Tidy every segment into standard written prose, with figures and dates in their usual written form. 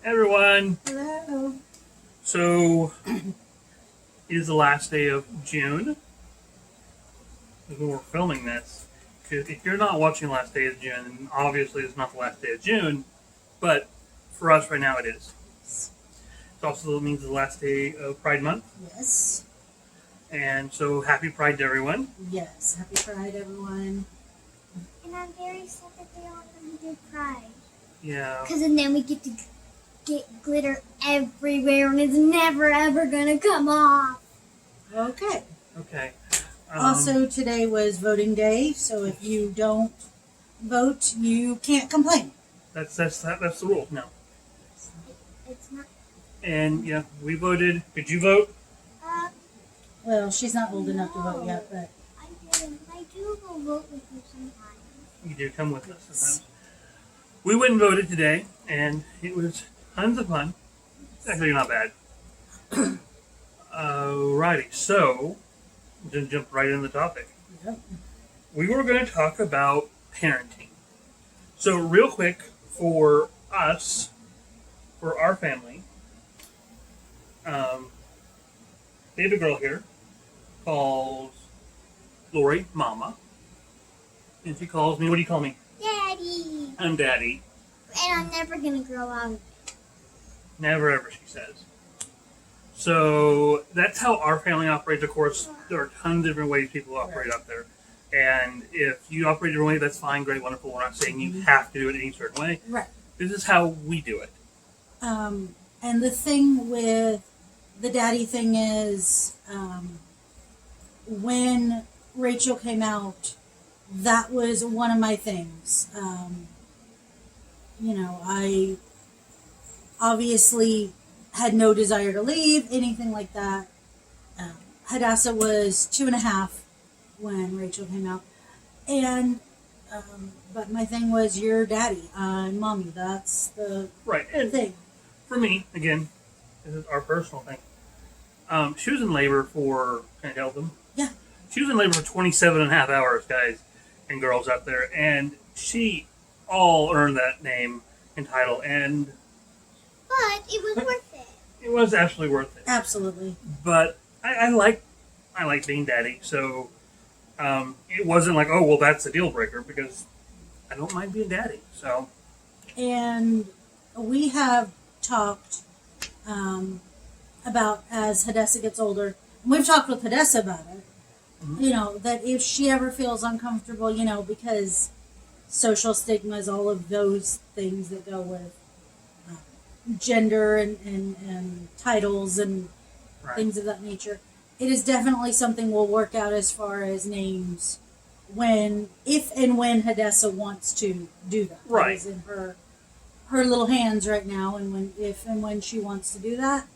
Everyone. Hello. So, it is the last day of June. When we're filming this. If you're not watching the last day of June, then obviously it's not the last day of June. But for us right now, it is. It also means the last day of Pride Month. Yes. And so, happy Pride to everyone. Yes. Happy Pride, everyone. And I'm very sad that they aren't going to do Pride. Yeah. Because then we get to get glitter everywhere and it's never ever going to come off. Okay. Okay. Also, today was voting day, so if you don't vote, you can't complain. That's the rule now. It's not. And yeah, we voted. Did you vote? Well, she's not old enough to vote No. yet, but I didn't. I do go vote with you sometimes. You do come with us sometimes. We went and voted today, and it was tons of fun. It's actually not bad. Alrighty, so just jump right into the topic. yep. We were going to talk about parenting. So real quick, for us, for our family, they have a girl here called Lori Mama, and she calls me. What do you call me? Daddy. I'm Daddy. And I'm never going to grow out. Never ever, she says. So that's how our family operates. Of course, there are tons of different ways people operate up there. And if you operate a different way, that's fine, great, wonderful. We're not saying you have to do it any certain way. Right. This is how we do it. And the thing with the daddy thing is, when Rachel came out, that was one of my things. I obviously had no desire to leave, anything like that. Hadassah was 2.5 when Rachel came out. And, but my thing was, you're daddy, I'm mommy. That's the Right. And thing. for me, again, this is our personal thing. She was in labor for, can I tell them? Yeah. She was in labor for 27 and a half hours, guys and girls out there. And she all earned that name and title. And But it was worth it. it was absolutely worth it. Absolutely. But I like being daddy, so it wasn't like, oh well, that's a deal breaker, because I don't mind being daddy. So And we have talked about, as Hadassah gets older, and we've talked with Hadassah about it, that if she ever feels uncomfortable, because social stigmas, all of those things that go with gender and titles and right. things of that nature, it is definitely something we'll work out as far as names if and when Hadassah wants to do that. Right. That is in her little hands right now, and when she wants to do that,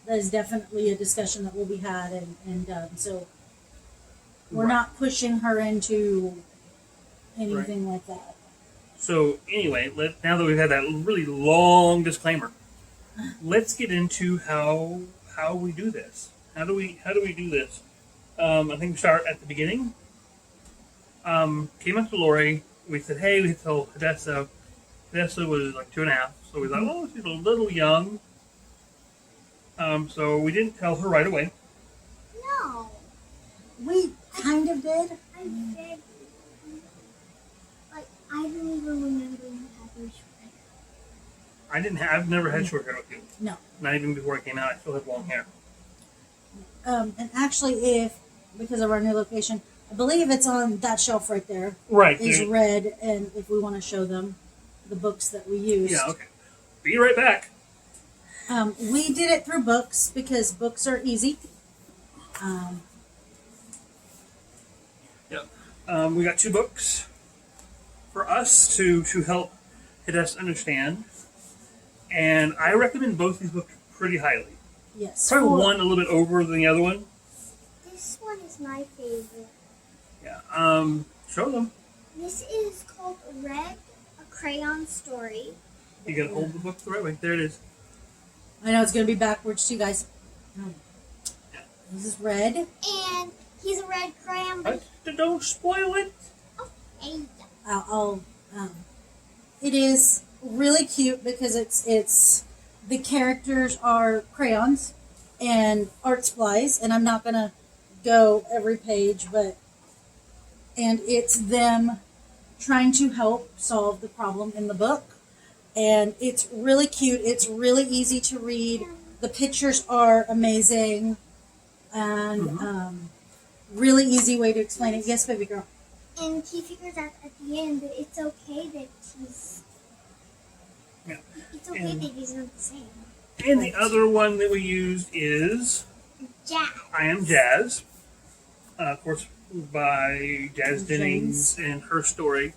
that is definitely a discussion that will be had and done. So we're Right. not pushing her into anything like that. So anyway, now that we've had that really long disclaimer, let's get into how we do this. How do we do this? I think we start at the beginning. Came up to Lori. We said, hey, we told Hadassah. Hadassah was like 2.5, so we thought, oh, she's a little young. So we didn't tell her right away. No. We kind of did. I said, like, I don't even remember you having short hair. I've never had short hair with you. No. Not even before I came out, I still had long hair. And actually, because of our new location, I believe it's on that shelf right there. Right. Is dude. red, and if we want to show them the books that we used. Yeah, okay. Be right back. We did it through books because books are easy. We got 2 books for us to help Hadassah understand. And I recommend both these books pretty highly. Yes. Probably one a little bit over than the other one. This one is my favorite. Yeah. Show them. This is called Red, a Crayon Story. You gotta hold the book the right way. There it is. I know it's going to be backwards too, guys. This is red. And he's a red crayon, but Don't spoil it. hey, It is really cute because it's the characters are crayons and art supplies, and I'm not gonna go every page, and it's them trying to help solve the problem in the book. And it's really cute. It's really easy to read. The pictures are amazing, and really easy way to explain it. Yes, baby girl. And he figures out at the end that it's okay that he's. Yeah. It's okay And- that he's not the same. And the other one that we used is Jack. I Am Jazz, of course, by Jazz Jennings and her story.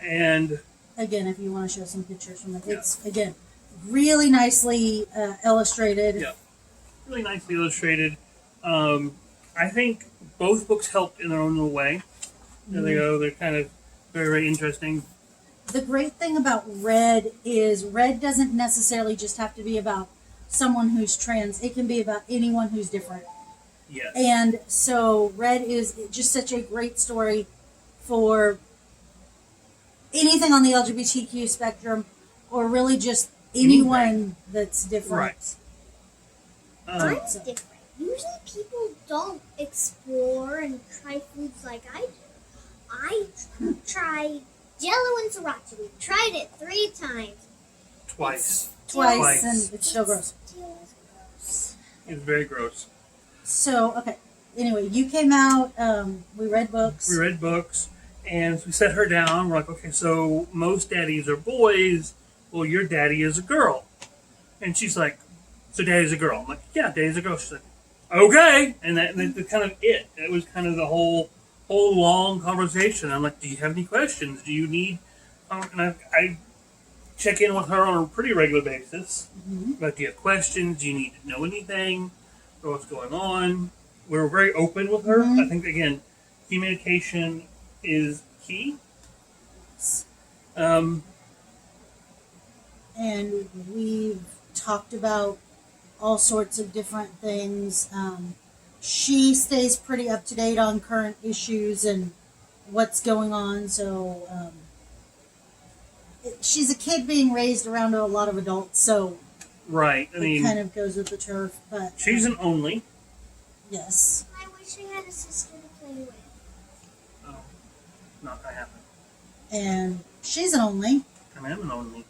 And Again, if you want to show some pictures from it, it's again really nicely illustrated. Yeah. really nicely illustrated. I think both books helped in their own little way. There they go. They're kind of very, very interesting. The great thing about Red is Red doesn't necessarily just have to be about someone who's trans. It can be about anyone who's different. Yes. And so Red is just such a great story for anything on the LGBTQ spectrum, or really just anyone that's different. I'm Um, different. Usually people don't explore and try foods like I do. I tried Jello and sriracha. We tried it 3 times. twice. Twice, and it's still gross. Still gross. It's very gross. So, okay. Anyway, you came out, we read books. We read books, and we set her down. We're like, okay, so most daddies are boys. Well, your daddy is a girl. And she's like, so daddy's a girl. I'm like, yeah, daddy's a girl. She's like, okay. And that's kind of it. That was kind of the whole long conversation. I'm like, do you have any questions? Do you need... and I check in with her on a pretty regular basis. Like, do you have questions? Do you need to know anything? Or what's going on? We're very open with her. I think, again, communication is key. And we've talked about all sorts of different things. She stays pretty up to date on current issues and what's going on. So she's a kid being raised around a lot of adults, so Right. I it mean, kind of goes with the turf. But she's an only. yes, I wish I had a sister to play with. Oh, not gonna happen. and she's an only. I am an only.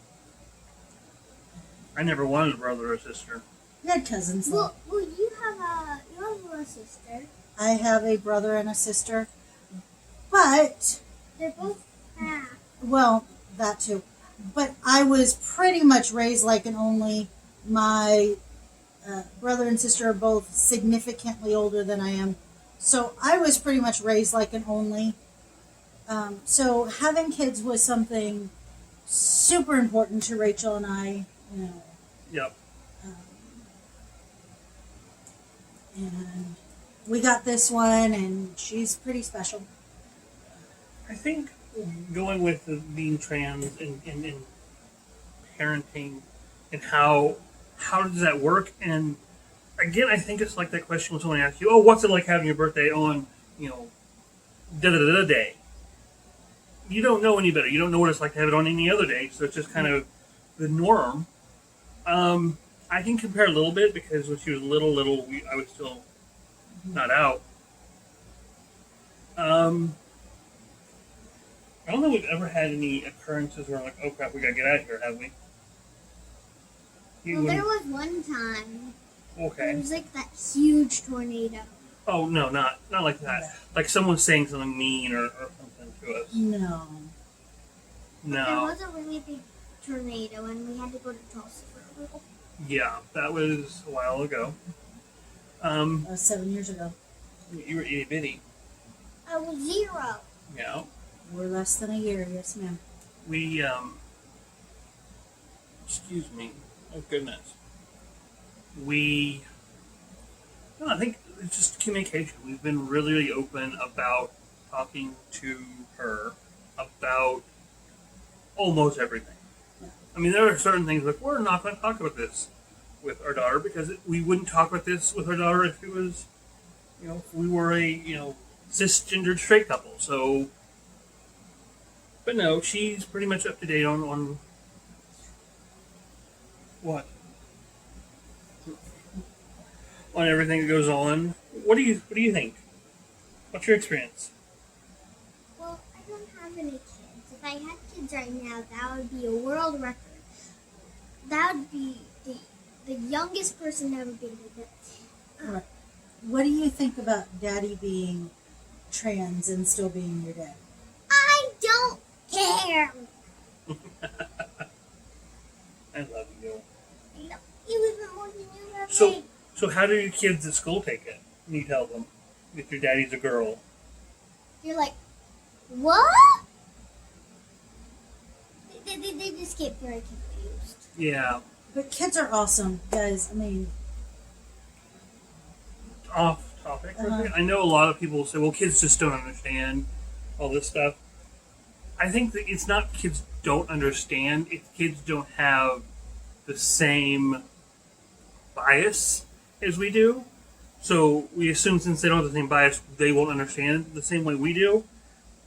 I never wanted a brother or sister. You had cousins. Though. Well, you have a sister. I have a brother and a sister, but They're both half. well, that too. But I was pretty much raised like an only. My brother and sister are both significantly older than I am, so I was pretty much raised like an only. So having kids was something super important to Rachel and I. You know, Yep. and we got this one, and she's pretty special. I think going with the being trans and parenting and how does that work? And again, I think it's like that question when someone asks you, "Oh, what's it like having your birthday on, da da da day?" You don't know any better. You don't know what it's like to have it on any other day. So it's just kind of the norm. I can compare a little bit because when she was little, I was still not out. I don't know if we've ever had any occurrences where I'm like, oh crap, we gotta get out of here, have we? Well, there was one time. There Okay. was like that huge tornado. Oh no, not like that. Like someone saying something mean or something to us. No. There No. was a really big tornado, and we had to go to Tulsa for a little. Yeah, that was a while ago. 7 years ago. You were itty bitty. I was 0. Yeah. We're less than a year, yes, ma'am. We excuse me. Oh goodness. No, I think it's just communication. We've been really, really open about talking to her about almost everything. Yeah. I mean, there are certain things like we're not going to talk about this with our daughter because we wouldn't talk about this with our daughter if it was, if we were a cisgendered straight couple. So, but no, she's pretty much up to date on what. on everything that goes on. What do you think? What's your experience? Well, I don't have any kids. If I had kids right now, that would be a world record. That would be the youngest person ever been to this. What do you think about Daddy being trans and still being your dad? I don't care. I love you. I love you even more than you love So- me. So how do your kids at school take it when you tell them that your daddy's a girl? You're like, what? They just get very confused. Yeah. But kids are awesome, guys. I mean, Off topic. for a Uh-huh. second. I know a lot of people say, well, kids just don't understand all this stuff. I think that it's not kids don't understand, it's kids don't have the same bias as we do. So we assume since they don't have the same bias, they won't understand the same way we do.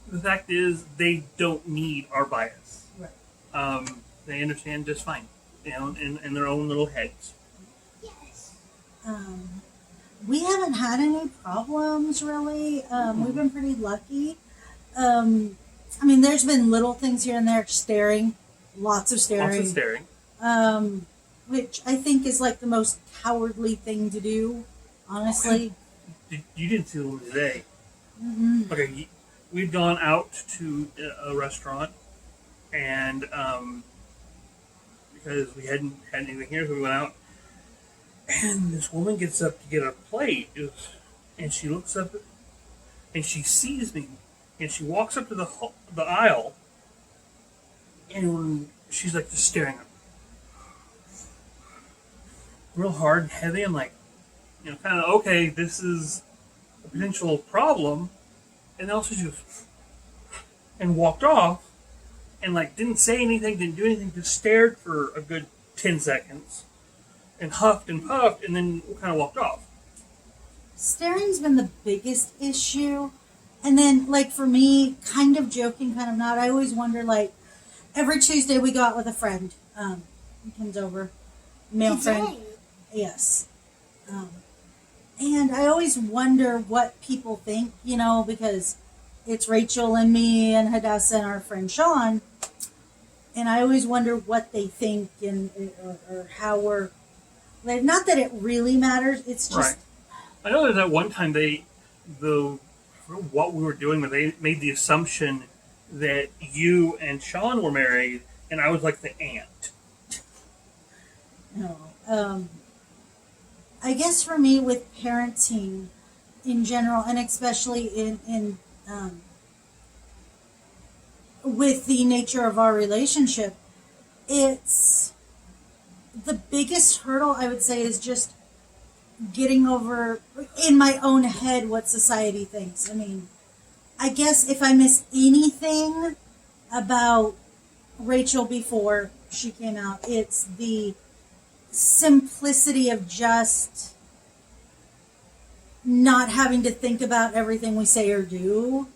The fact is, they don't need our bias. Right. They understand just fine, in their own little heads. Yes. we haven't had any problems really. We've been pretty lucky. I mean, there's been little things here and there, staring, lots of staring. Lots of staring. Which I think is like the most cowardly thing to do, honestly. You didn't see them today. Mm-hmm. Okay, we'd gone out to a restaurant, and because we hadn't had anything here, so we went out. And this woman gets up to get her plate, and she looks up, and she sees me, and she walks up to the aisle, and she's like just staring at me, real hard and heavy. I'm like, kind of okay, this is a potential problem. And then also she goes, and walked off, and like didn't say anything, didn't do anything, just stared for a good 10 seconds, and huffed and puffed, and then kind of walked off. Staring's been the biggest issue. And then, like, for me, kind of joking, kind of not, I always wonder, like, every Tuesday we go out with a friend. He comes over, male friend. Today. Yes. And I always wonder what people think, because it's Rachel and me and Hadassah and our friend Sean. And I always wonder what they think or how we're. Like, not that it really matters. It's just. Right. I know that one time what we were doing, but they made the assumption that you and Sean were married, and I was like the aunt. No. I guess for me, with parenting in general, and especially in with the nature of our relationship, it's the biggest hurdle I would say is just getting over in my own head what society thinks. I mean, I guess if I miss anything about Rachel before she came out, it's the simplicity of just not having to think about everything we say or do.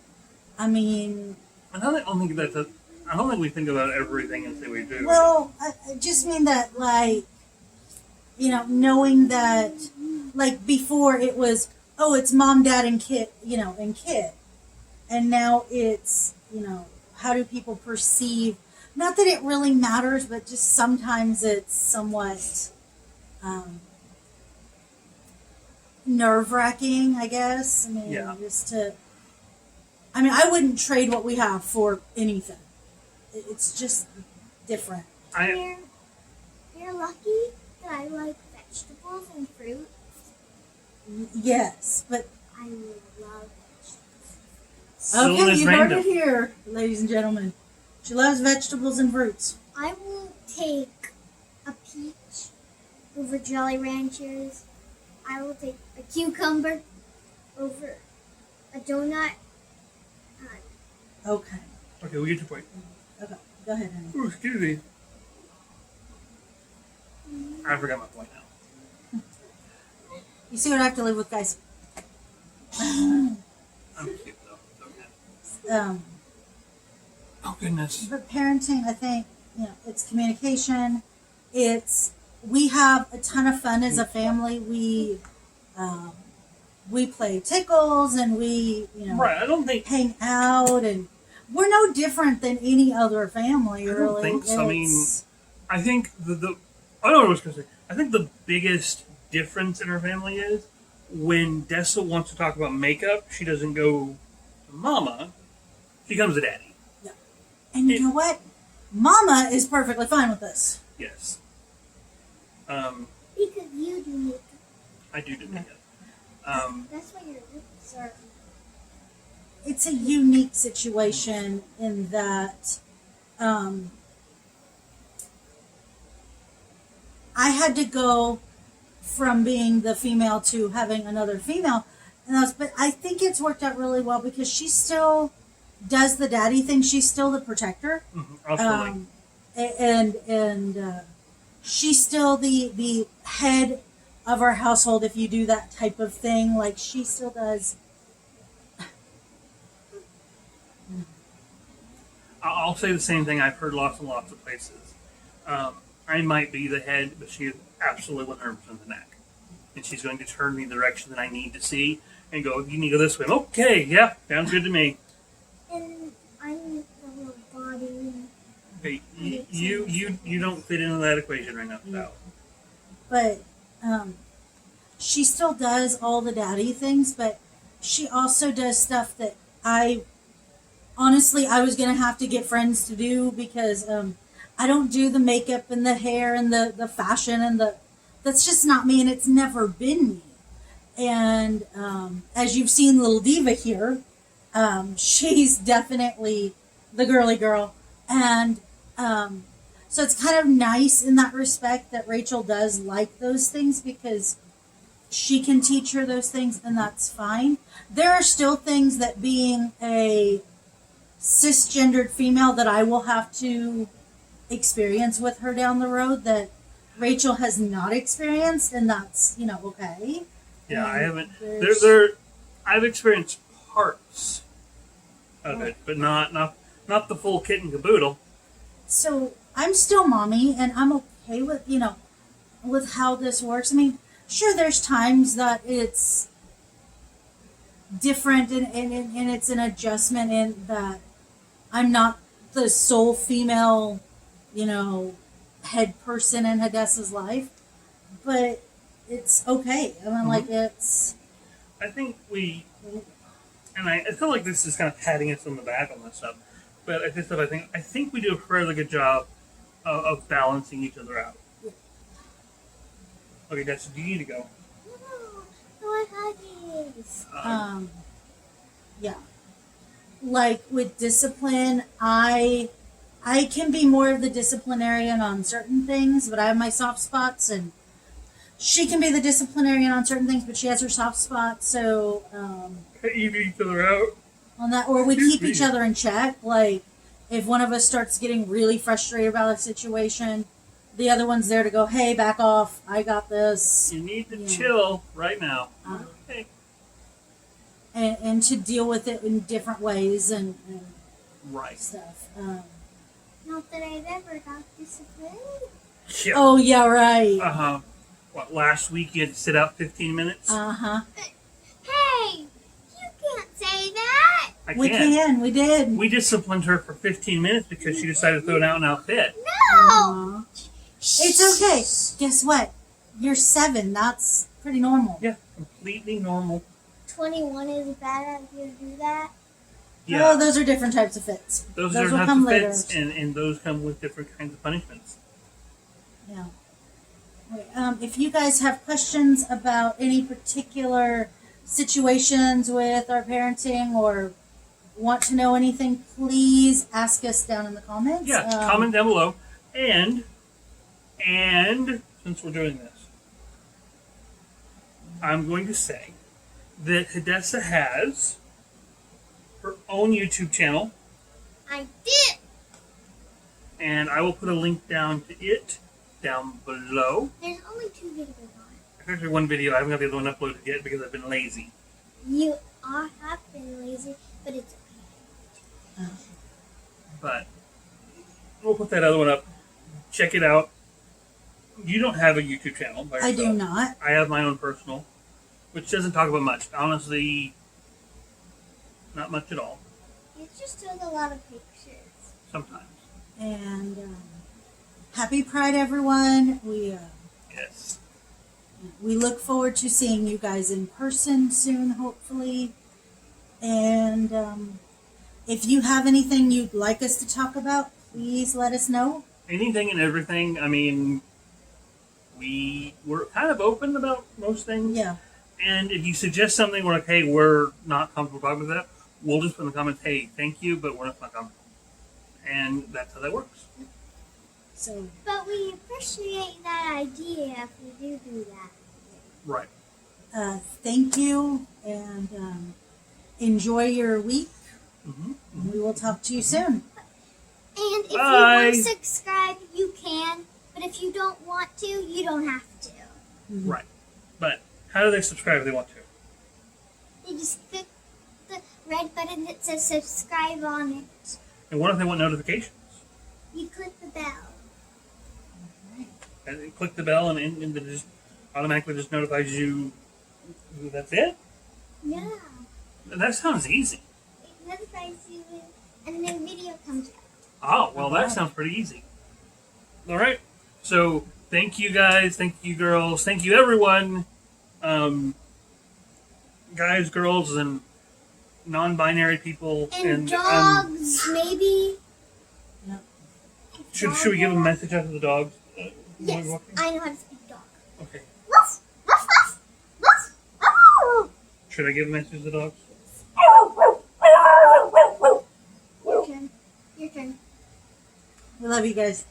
I mean, I don't think we think about everything and say we do. well, I just mean that, like, knowing that, like, before it was, oh, it's mom, dad, and kid, and kid. And now it's, how do people perceive, not that it really matters, but just sometimes it's somewhat nerve-wracking, I guess. I mean, Yeah. I wouldn't trade what we have for anything. It's just different. You're lucky that I like vegetables and fruit. Yes, but I love vegetables. So okay, is you heard random. it here, ladies and gentlemen. She loves vegetables and fruits. I will take a peach over Jolly Ranchers. I will take a cucumber over a donut. Okay. Okay, we get your point. Okay. Go ahead, honey. Ooh, excuse me. I forgot my point now. You see what I have to live with, guys. I'm cute though. It's okay. Oh goodness. But parenting, I think, it's communication. It's we have a ton of fun as a family. We play tickles and we, Right. I don't think. hang out, and we're no different than any other family. I don't Really, think so. I mean, It's- I think the I don't know what I was going to say. I think the biggest difference in our family is when Dessa wants to talk about makeup, she doesn't go to Mama. She comes to Daddy. and you know what? Mama is perfectly fine with this. Yes. Because you do makeup. I do makeup. That's why your lips are. It's a unique situation in that I had to go from being the female to having another female, but I think it's worked out really well because she still does the daddy thing. She's still the protector, Absolutely. and she's still the head of our household. If you do that type of thing, like she still does. I'll say the same thing. I've heard lots and lots of places. I might be the head, but she is absolutely 100% the neck. And she's going to turn me in the direction that I need to see and go, you need to go this way. Okay, yeah, sounds good to me. And I'm the little body. Okay, you don't fit into that equation right now. So. But she still does all the daddy things, but she also does stuff that I was gonna have to get friends to do because I don't do the makeup and the hair and the fashion and that's just not me, and it's never been me. And as you've seen little Diva here, she's definitely the girly girl, and so it's kind of nice in that respect that Rachel does like those things because she can teach her those things, and that's fine. There are still things that being a cisgendered female that I will have to experience with her down the road that Rachel has not experienced, and that's okay. Yeah, I And haven't. there's- I've experienced parts of it, but not the full kit and caboodle. So I'm still mommy, and I'm okay with with how this works. I mean, sure, there's times that it's different, and it's an adjustment in that I'm not the sole female, head person in Hadessa's life, but it's okay. I mean, like it's. I think I feel like this is kind of patting us on the back on this stuff, but I think we do a fairly good job of balancing each other out. Okay, Dessa, do you need to go? No, I want huggies. Yeah, like with discipline, I can be more of the disciplinarian on certain things, but I have my soft spots, and she can be the disciplinarian on certain things, but she has her soft spots. So Even each other out. on that, or we Excuse keep each me. other in check. Like if one of us starts getting really frustrated about a situation, the other one's there to go, "Hey, back off! I got this," You need to Yeah. chill right now. Okay. and to deal with it in different ways and Right. stuff. Not that I've ever got disciplined. Yeah. Oh yeah, right. What, last week you had to sit out 15 minutes? Uh-huh. Hey, you can't say that. I We can't. we did. We disciplined her for 15 minutes because she decided to throw down an outfit. No. Aw. It's okay. Guess what? You're 7. That's pretty normal. Yeah, completely normal. 21 is a bad idea to do that. Yeah. Oh, those are different types of fits. those will are types come of later. fits, and those come with different kinds of punishments. Yeah. Okay, if you guys have questions about any particular situations with our parenting or want to know anything, please ask us down in the comments. Yeah, comment down below. And since we're doing this, I'm going to say that Hadessa has her own YouTube channel, I did. and I will put a link down to it down below. There's only 2 videos on it. There's actually one video. I haven't got the other one uploaded yet because I've been lazy. You are have been lazy, but it's okay. But we'll put that other one up. Check it out. You don't have a YouTube channel by I yourself. do not. I have my own personal, which doesn't talk about much. Honestly, not much at all. It just shows a lot of pictures. Sometimes. And happy Pride, everyone. Yes. We look forward to seeing you guys in person soon, hopefully. And if you have anything you'd like us to talk about, please let us know. Anything and everything. I mean, we're kind of open about most things. Yeah. And if you suggest something, we're like, hey, we're not comfortable talking about that. We'll just put in the comments, hey, thank you, but we're not comfortable. And that's how that works. So But we appreciate that idea if we do that. Right. thank you, and enjoy your week. Mm-hmm. We will talk to you soon. And if you Bye. want to subscribe, you can. But if you don't want to, you don't have to. Right. But how do they subscribe if they want to? You just click the red button that says subscribe on it. And what if they want notifications? You click the bell. And they click the bell, and it just automatically just notifies you. That's it? Yeah. That sounds easy. It notifies you and the video comes out. Oh, well, that sounds pretty easy. All right. So, thank you guys. Thank you, girls. Thank you, everyone. Guys, girls, and non-binary people. And dogs, maybe. Yeah. Should we give a message out to the dogs? When Yes, we're walking? I know how to speak dog. Okay. Ruff, ruff, ruff, ruff, ruff. Should I give a message to the dogs? Your turn. Your turn. We love you guys.